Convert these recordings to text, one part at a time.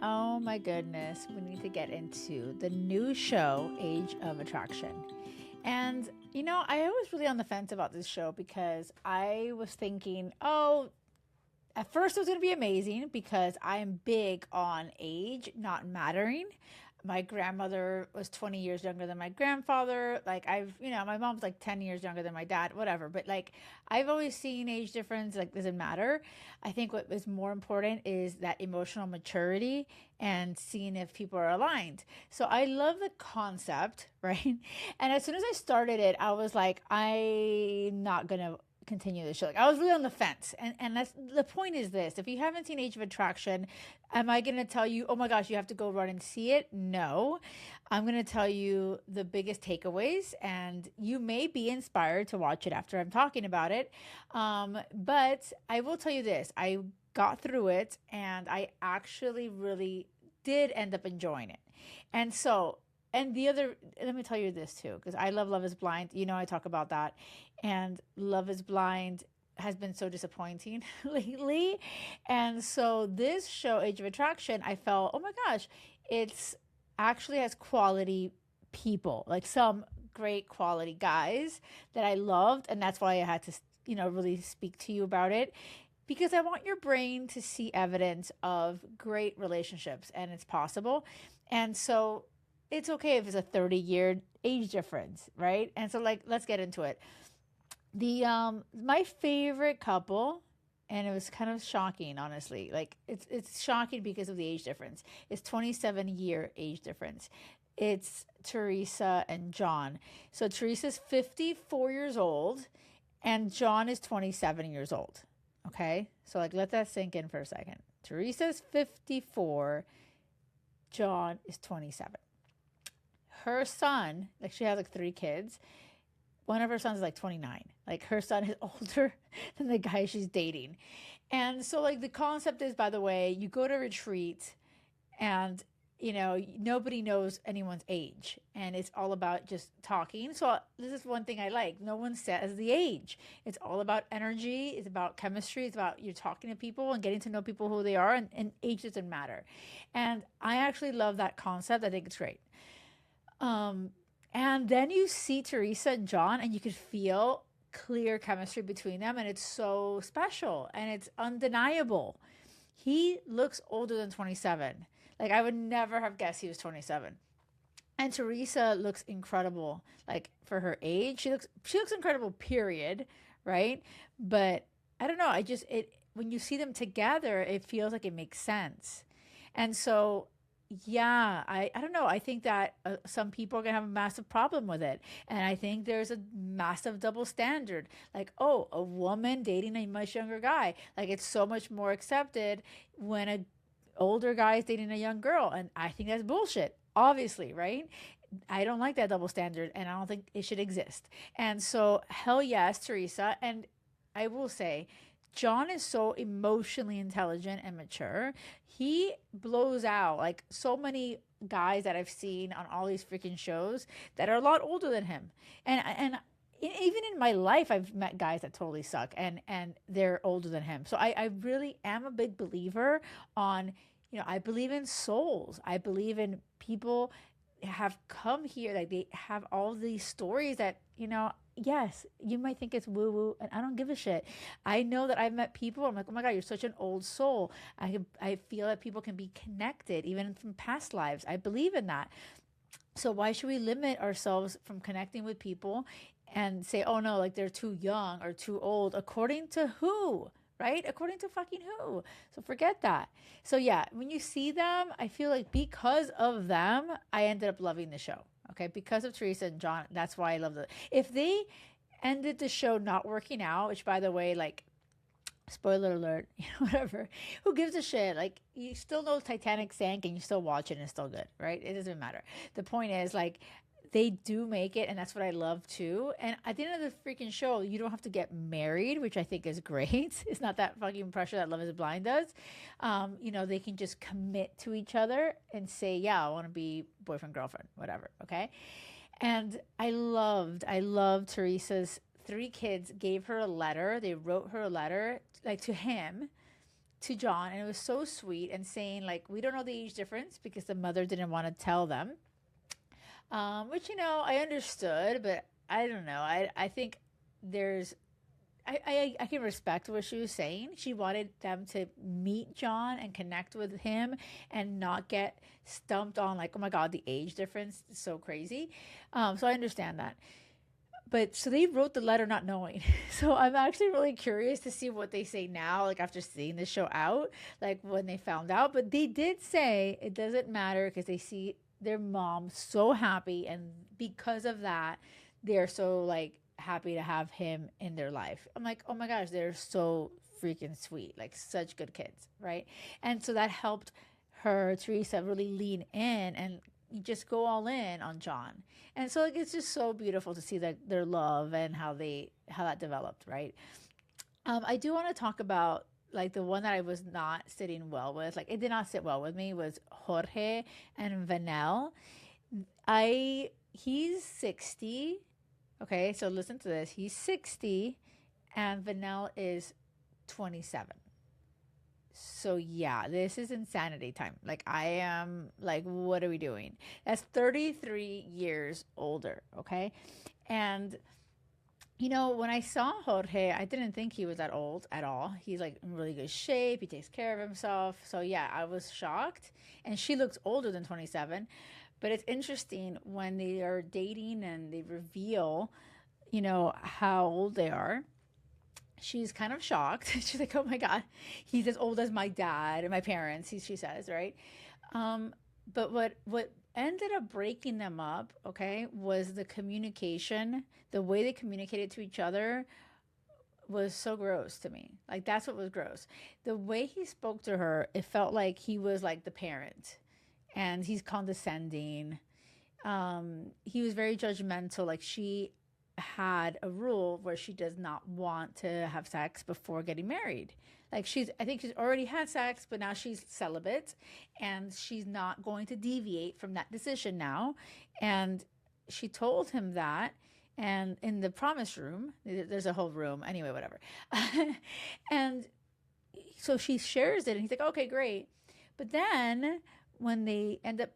Oh my goodness, we need to get into the new show, Age of Attraction. And, I was really on the fence about this show because I was thinking, oh, at first it was going to be amazing because I am big on age not mattering. My grandmother was 20 years younger than my grandfather. Like my mom's like 10 years younger than my dad, whatever. But like I've always seen age difference like doesn't matter. I think what is more important is that emotional maturity and seeing if people are aligned. So I love the concept, right? And as soon as I started it, I was like, I'm not gonna continue the show. Like I was really on the fence. And that's the point is this. If you haven't seen Age of Attraction, am I gonna tell you, oh my gosh, you have to go run and see it? No. I'm gonna tell you the biggest takeaways and you may be inspired to watch it after I'm talking about it. But I will tell you this. I got through it and I actually really did end up enjoying it. And so and the other, let me tell you this too, because I love Love is Blind. I talk about that. And Love is Blind has been so disappointing lately. And so this show, Age of Attraction, I felt, oh my gosh, it's actually has quality people, like some great quality guys that I loved. And that's why I had to, really speak to you about it because I want your brain to see evidence of great relationships and it's possible. And so it's okay if it's a 30-year age difference, right? And so like let's get into it. The my favorite couple, and it was kind of shocking, honestly. Like it's shocking because of the age difference. It's 27-year age difference. It's Teresa and John. So Teresa's 54 years old and John is 27 years old. Okay? So like let that sink in for a second. Teresa's 54, John is 27. Her son, like she has like three kids. One of her sons is like 29. Like her son is older than the guy she's dating. And so like the concept is, by the way, you go to retreat and nobody knows anyone's age and it's all about just talking. So this is one thing I like. No one says the age. It's all about energy. It's about chemistry. It's about you're talking to people and getting to know people who they are and age doesn't matter. And I actually love that concept. I think it's great. And then you see Teresa and John, and you could feel clear chemistry between them, and it's so special and it's undeniable. He looks older than 27. Like I would never have guessed he was 27. And Teresa looks incredible. Like for her age, she looks incredible, period, right? But I don't know, it when you see them together, it feels like it makes sense. And so yeah, I don't know. I think that some people are going to have a massive problem with it. And I think there's a massive double standard. Like, oh, a woman dating a much younger guy. Like, it's so much more accepted when a older guy is dating a young girl. And I think that's bullshit, obviously, right? I don't like that double standard and I don't think it should exist. And so, hell yes, Teresa. And I will say, John is so emotionally intelligent and mature. He blows out like so many guys that I've seen on all these freaking shows that are a lot older than him. And even in my life, I've met guys that totally suck and they're older than him. So I really am a big believer on, I believe in souls. I believe in people have come here, like they have all these stories that, yes, you might think it's woo woo, and I don't give a shit. I know that I've met people. I'm like, oh my god, you're such an old soul. I feel that people can be connected even from past lives. I believe in that. So why should we limit ourselves from connecting with people and say, oh no, like they're too young or too old? According to who? Right? According to fucking who? So forget that. So yeah, when you see them, I feel like because of them, I ended up loving the show. Okay, because of Teresa and John, that's why I love it. If they ended the show not working out, which by the way, like spoiler alert, whatever, who gives a shit? Like you still know Titanic sank and you still watch it and it's still good, right? It doesn't matter. The point is like they do make it, and that's what I love too. And at the end of the freaking show, you don't have to get married, which I think is great. It's not that fucking pressure that Love is Blind does. They can just commit to each other and say, yeah, I want to be boyfriend, girlfriend, whatever. Okay. And I loved Teresa's three kids gave her a letter. They wrote her a letter, like to him, to John, and it was so sweet, and saying like, we don't know the age difference because the mother didn't want to tell them, which I understood, but I don't know. I think there's I can respect what she was saying. She wanted them to meet John and connect with him and not get stumped on like, oh my God, the age difference is so crazy. So I understand that. But so they wrote the letter not knowing. So I'm actually really curious to see what they say now, like after seeing the show out, like when they found out. But they did say it doesn't matter because they see their mom so happy. And because of that, they're so like happy to have him in their life. I'm like, oh my gosh, they're so freaking sweet, like such good kids, right? And so that helped her, Teresa, really lean in and just go all in on John. And so like it's just so beautiful to see that their love and how that developed, right? I do want to talk about like the one that I was not sitting well with, like it did not sit well with me, was Jorge and Vanel. He's 60. Okay, so listen to this. He's 60 and Vanel is 27. So yeah, this is insanity time. Like I am like, what are we doing? That's 33 years older, okay? And when I saw Jorge, I didn't think he was that old at all. He's like in really good shape. He takes care of himself. So yeah, I was shocked. And she looks older than 27. But it's interesting when they are dating and they reveal, how old they are. She's kind of shocked. She's like, oh my God, he's as old as my dad and my parents, she says, right? But what ended up breaking them up, okay, was the communication. The way they communicated to each other was so gross to me. Like, that's what was gross. The way he spoke to her, it felt like he was like the parent and he's condescending. He was very judgmental. Like, she had a rule where she does not want to have sex before getting married. Like I think she's already had sex, but now she's celibate and she's not going to deviate from that decision now. And she told him that. And in the promise room, there's a whole room. Anyway, whatever. And so she shares it and he's like, okay, great. But then when they end up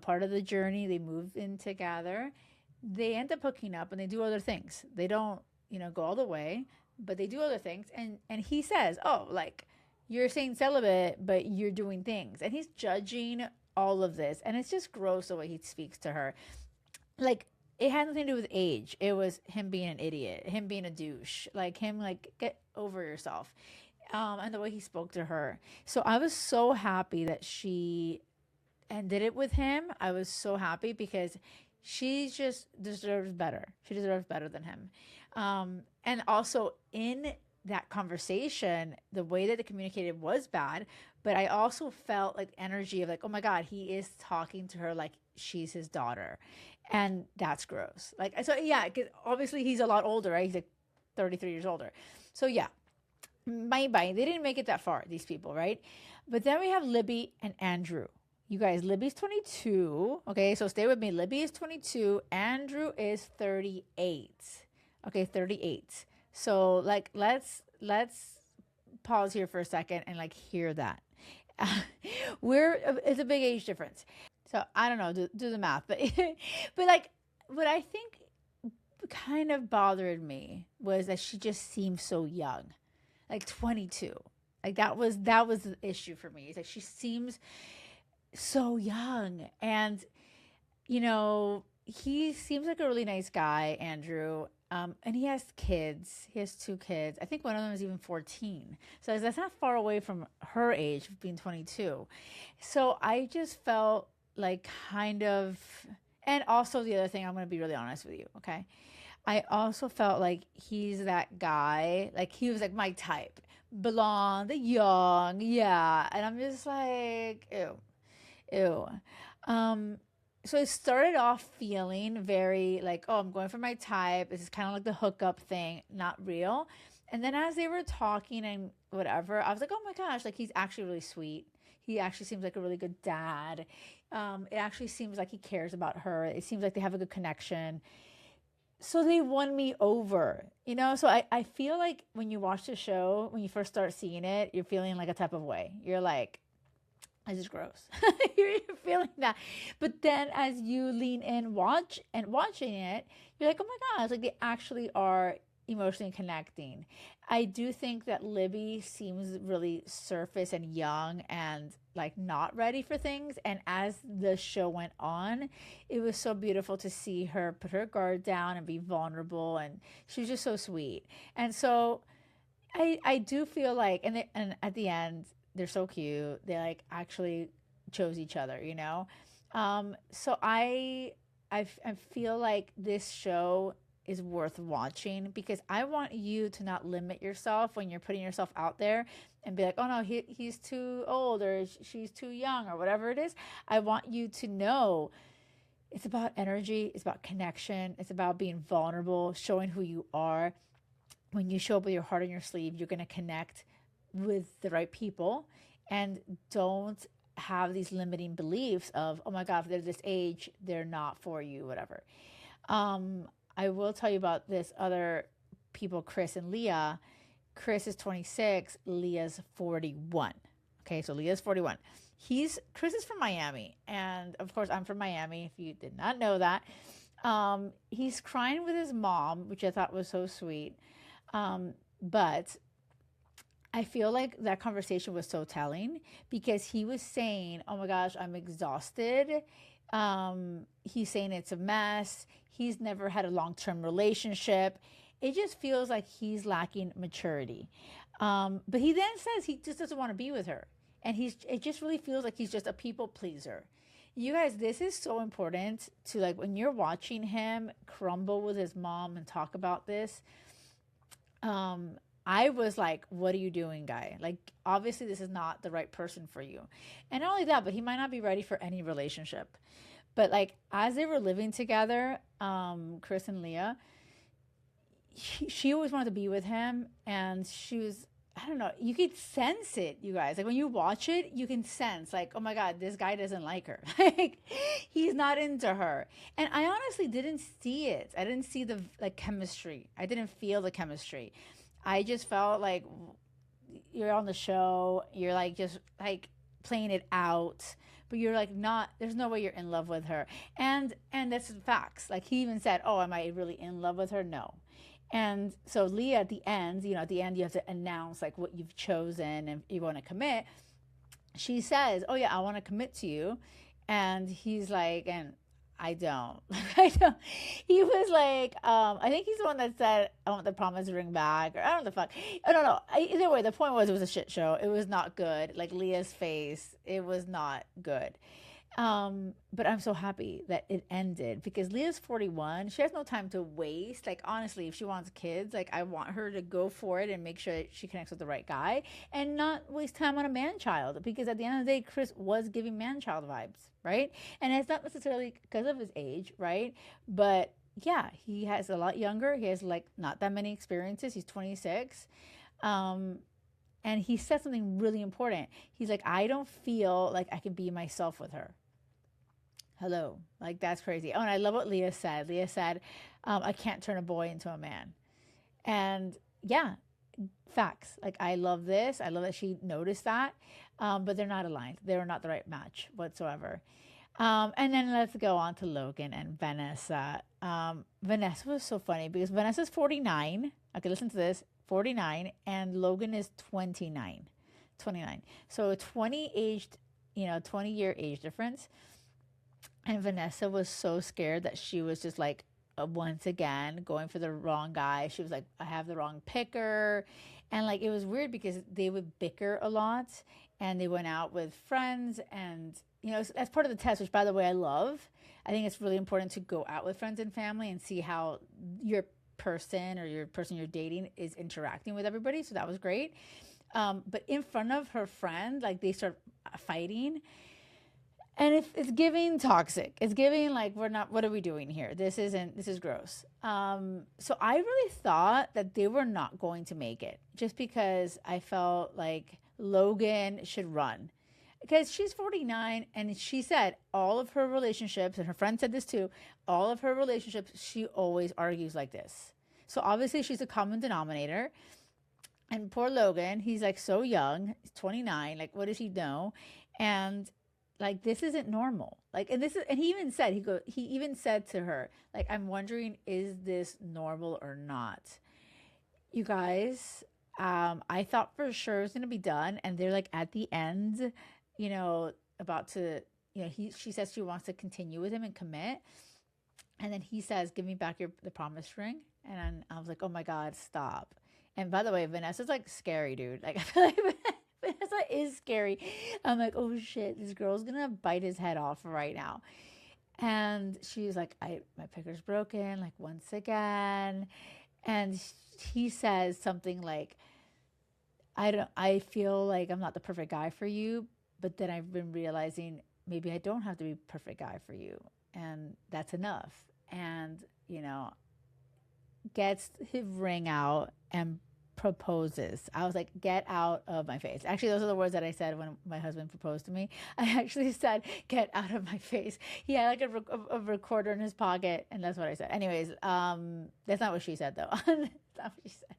part of the journey, they move in together, they end up hooking up and they do other things. They don't, go all the way, but they do other things. And he says, oh, like, you're saying celibate, but you're doing things. And he's judging all of this. And it's just gross the way he speaks to her. Like, it had nothing to do with age. It was him being an idiot, him being a douche, like him, like, get over yourself. And the way he spoke to her. So I was so happy that she ended it with him. I was so happy because she just deserves better. She deserves better than him. And also in that conversation, the way that they communicated was bad, but I also felt like energy of like, oh my God, he is talking to her like she's his daughter. And that's gross. Like, so yeah, because obviously he's a lot older, right? He's like 33 years older. So yeah, bye. They didn't make it that far, these people, right? But then we have Libby and Andrew. You guys, Libby's 22. Okay, so stay with me. Libby is 22. Andrew is 38. Okay, 38. So like, let's pause here for a second and like hear that. It's a big age difference. So I don't know, do the math, but but like what I think kind of bothered me was that she just seemed so young, like 22. Like that was the issue for me. It's like she seems so young, and he seems like a really nice guy, Andrew. And he has kids. He has 2 kids. I think one of them is even 14. So that's not far away from her age of being 22. So I just felt like kind of, and also the other thing, I'm going to be really honest with you. Okay. I also felt like he's that guy, like he was like my type, blonde, young. Yeah. And I'm just like, ew. So it started off feeling very like, oh, I'm going for my type. This is kind of like the hookup thing, not real. And then as they were talking and whatever, I was like, oh my gosh, like he's actually really sweet. He actually seems like a really good dad. It actually seems like he cares about her. It seems like they have a good connection. so they won me over, you know? So I feel like when you watch the show, when you first start seeing it, you're feeling like a type of way. You're like, this is gross. You're feeling that. But then as you lean in, watching it, you're like, oh my gosh, like they actually are emotionally connecting. I do think that Libby seems really surface and young and like not ready for things. And as the show went on, it was so beautiful to see her put her guard down and be vulnerable. And she was just so sweet. And so I do feel like, and at the end, they're so cute. They like actually chose each other, you know? So I feel like this show is worth watching because I want you to not limit yourself when you're putting yourself out there and be like, oh no, he's too old or she's too young or whatever it is. I want you to know it's about energy, it's about connection, it's about being vulnerable, showing who you are. When you show up with your heart on your sleeve, you're going to connect with the right people, and don't have these limiting beliefs of, oh my God, if they're this age, they're not for you, whatever. I will tell you about this other people, Chris and Leah. Chris is 26, Leah's 41. Okay, so Leah's 41. Chris is from Miami, and of course I'm from Miami, if you did not know that. He's crying with his mom, which I thought was so sweet. But I feel like that conversation was so telling because he was saying, oh my gosh, I'm exhausted. He's saying it's a mess. He's never had a long-term relationship. It just feels like he's lacking maturity. But he then says he just doesn't want to be with her. And it just really feels like he's just a people pleaser. You guys, this is so important to, like, when you're watching him crumble with his mom and talk about this. I was like, what are you doing, guy? Like, obviously this is not the right person for you. And not only that, but he might not be ready for any relationship. But like, as they were living together, Chris and Leah, she always wanted to be with him. And she was, I don't know, you could sense it, you guys. Like when you watch it, you can sense like, oh my God, this guy doesn't like her. Like he's not into her. And I honestly didn't see it. I didn't see the like chemistry. I didn't feel the chemistry. I just felt like you're on the show, you're like just like playing it out, but you're like not, there's no way you're in love with her. And that's facts. Like he even said, oh, am I really in love with her? No. And so Leah at the end, you have to announce like what you've chosen and you want to commit. She says, oh yeah, I want to commit to you. And he's like, and I don't. I don't. He was like, I think he's the one that said, I want the promise ring back. Or I don't know the fuck. I don't know. Either way, the point was it was a shit show. It was not good. Like Leah's face, it was not good. But I'm so happy that it ended because Leah's 41. She has no time to waste. Like, honestly, if she wants kids, like, I want her to go for it and make sure that she connects with the right guy and not waste time on a man child because at the end of the day, Chris was giving man child vibes, right? And it's not necessarily because of his age, right? But yeah, he has a lot younger. He has like not that many experiences. He's 26. And he said something really important. He's like, I don't feel like I can be myself with her. Hello. Like, that's crazy. Oh, and I love what Leah said. Leah said, I can't turn a boy into a man. And yeah, facts. Like, I love this. I love that she noticed that. But they're not aligned. They were not the right match whatsoever. And then let's go on to Logan and Vanessa. Vanessa was so funny because Vanessa's 49. Okay, listen to this. 49 and Logan is 29. So 20-year age difference. And Vanessa was so scared that she was just like, once again, going for the wrong guy. She was like, I have the wrong picker. And like, it was weird because they would bicker a lot and they went out with friends and, that's part of the test, which by the way, I love. I think it's really important to go out with friends and family and see how your person you're dating is interacting with everybody. So that was great. But in front of her friend, like they start fighting. And it's giving toxic. It's giving like, what are we doing here? This is gross. So I really thought that they were not going to make it just because I felt like Logan should run. because she's 49 and she said all of her relationships, and her friend said this too, all of her relationships, she always argues like this. So obviously she's a common denominator. And poor Logan, he's like so young, he's 29. Like, what does he know? And like, this isn't normal. Like, and this is, and he even said to her, like, I'm wondering, is this normal or not? You guys, I thought for sure it was gonna be done, and they're like at the end, you know, about to, she says she wants to continue with him and commit, and then he says, "Give me back the promise ring," and I was like, "Oh my God, stop!" And by the way, Vanessa's like scary, dude. Like I feel like Vanessa is scary. I'm like, "Oh shit, this girl's gonna bite his head off right now." And she's like, my picker's broken, like once again. And he says something like, I feel like I'm not the perfect guy for you, but then I've been realizing maybe I don't have to be perfect guy for you. And that's enough. And, gets his ring out and proposes. I was like, get out of my face. Actually, those are the words that I said when my husband proposed to me. I actually said, get out of my face. He had like a recorder in his pocket, and that's what I said. Anyways, that's not what she said though. That's not what she said.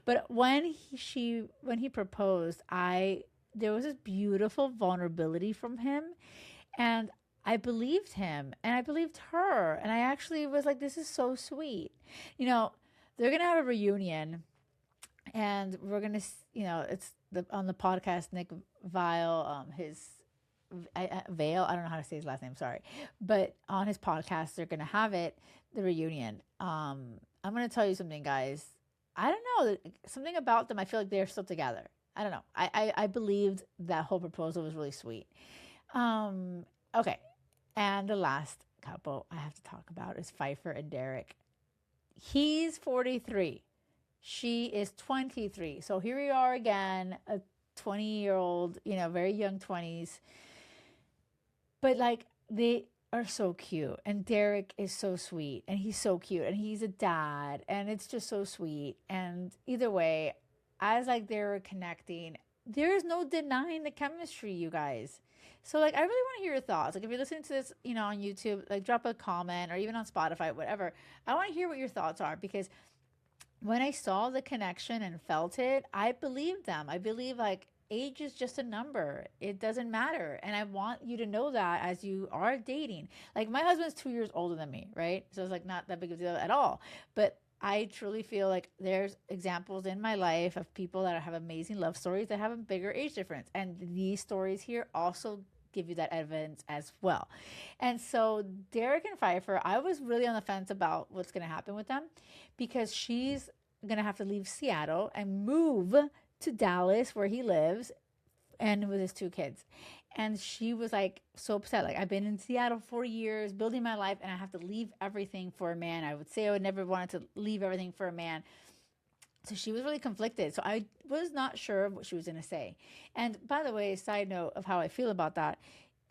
But when he proposed, there was this beautiful vulnerability from him, and I believed him and I believed her. And I actually was like, this is so sweet. They're going to have a reunion, and we're going to, it's on the podcast, Nick Vile, Vale, I don't know how to say his last name, sorry. But on his podcast, they're going to have the reunion. I'm going to tell you something, guys. I don't know, something about them. I feel like they're still together. I don't know. I believed that whole proposal was really sweet. Okay. And the last couple I have to talk about is Pfeiffer and Derek. He's 43. She is 23. So here we are again, a 20-year-old, very young 20s. But like, they are so cute. And Derek is so sweet. And he's so cute. And he's a dad. And it's just so sweet. And either way, as like they were connecting, there is no denying the chemistry, you guys. So like, I really want to hear your thoughts. Like if you're listening to this, on YouTube, like drop a comment, or even on Spotify, whatever. I want to hear what your thoughts are, because when I saw the connection and felt it, I believed them. I believe like age is just a number. It doesn't matter. And I want you to know that as you are dating. Like my husband's 2 years older than me, right? So it's like not that big of a deal at all. But I truly feel like there's examples in my life of people that have amazing love stories that have a bigger age difference. And these stories here also give you that evidence as well. And so Derek and Pfeiffer, I was really on the fence about what's going to happen with them, because she's going to have to leave Seattle and move to Dallas where he lives, and with his 2 kids. And she was like so upset. Like, I've been in Seattle for years, building my life, and I have to leave everything for a man. I would say I would never wanted to leave everything for a man. So she was really conflicted. So I was not sure what she was going to say. And by the way, side note of how I feel about that,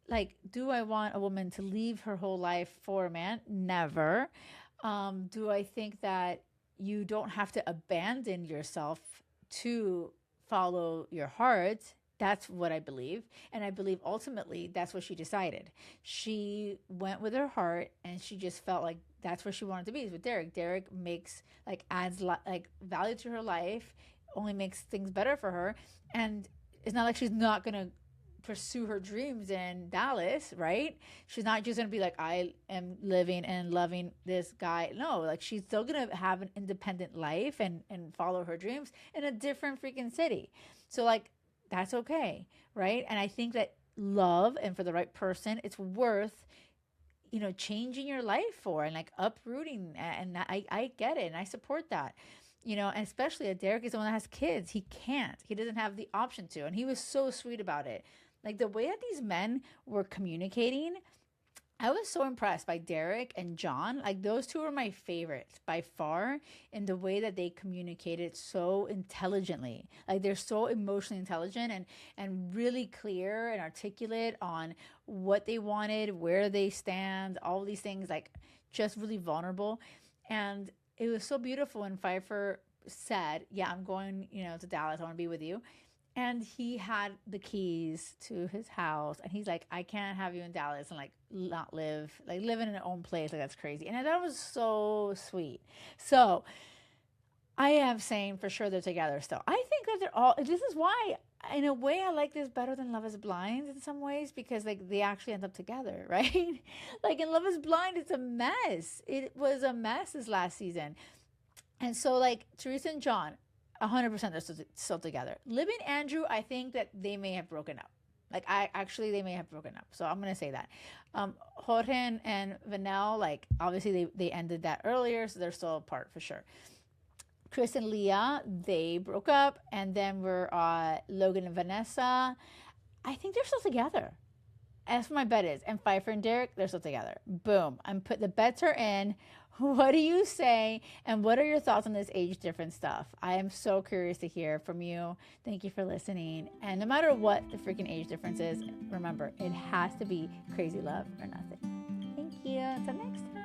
like, do I want a woman to leave her whole life for a man? Never. Do I think that you don't have to abandon yourself to follow your heart? That's what I believe. And I believe ultimately that's what she decided. She went with her heart, and she just felt like that's where she wanted to be, is with Derek. Derek adds value to her life, only makes things better for her. And it's not like she's not going to pursue her dreams in Dallas, right? She's not just going to be like, I am living and loving this guy. No, like, she's still going to have an independent life and follow her dreams in a different freaking city. So like, that's okay, right? And I think that love, and for the right person, it's worth, changing your life for, and like uprooting. And I get it, and I support that, and especially that Derek is the one that has kids. He doesn't have the option to. And he was so sweet about it. Like, the way that these men were communicating, I was so impressed by Derek and John. Like, those two were my favorites by far, in the way that they communicated so intelligently. Like, they're so emotionally intelligent and really clear and articulate on what they wanted, where they stand, all these things, like, just really vulnerable. And it was so beautiful when Pfeiffer said, yeah, I'm going, to Dallas. I want to be with you. And he had the keys to his house, and he's like, I can't have you in Dallas and like not live, like live in an own place. Like, that's crazy. And that was so sweet. So I am saying for sure they're together still. I think that they're all, this is why, in a way, I like this better than Love is Blind in some ways, because like they actually end up together, right? Like in Love is Blind, it's a mess. It was a mess this last season. And so, like, Teresa and John, 100% they're still together. Libby and Andrew, I think that they may have broken up. Like, they may have broken up. So I'm going to say that. Jorge and Vanel, like, obviously they ended that earlier, so they're still apart for sure. Chris and Leah, they broke up. And then we're Logan and Vanessa. I think they're still together. That's what my bet is. And Pfeiffer and Derek, they're still together. Boom. The bets are in. What do you say? And what are your thoughts on this age difference stuff? I am so curious to hear from you. Thank you for listening. And no matter what the freaking age difference is, remember, it has to be crazy love or nothing. Thank you. Until next time.